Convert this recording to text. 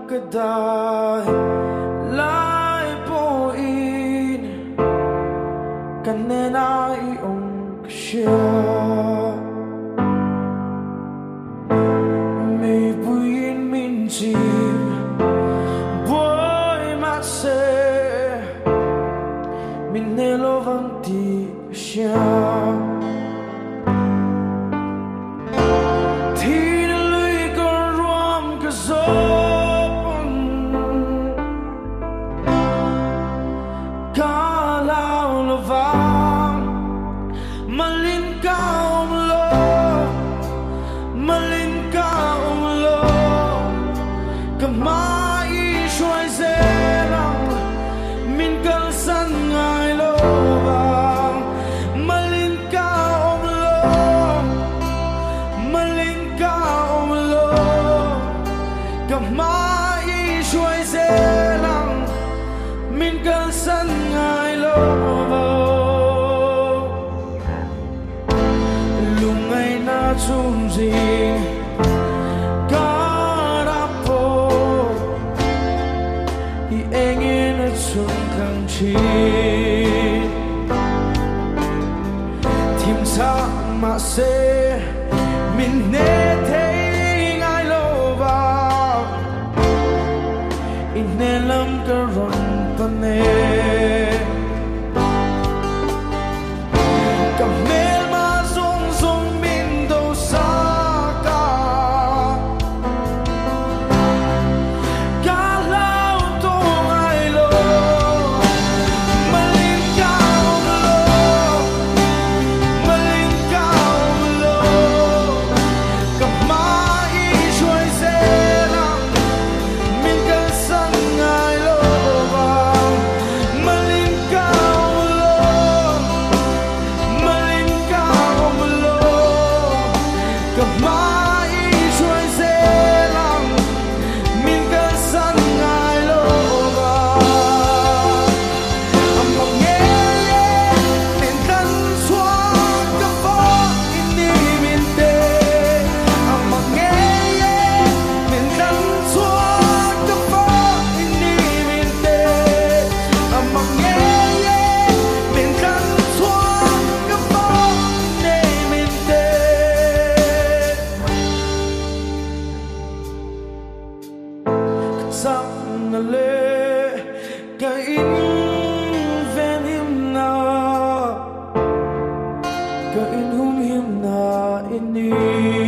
kadai lai po in kanena iong siya may buyin minjim boy mase minelovang ti siya Tim sa ma se min ne te ngai lo ba in ne lam ka ron pa ne ka mel ma zong zong min do sa ka ka lao to ngai lo ka in ven him na ka in hum him na ini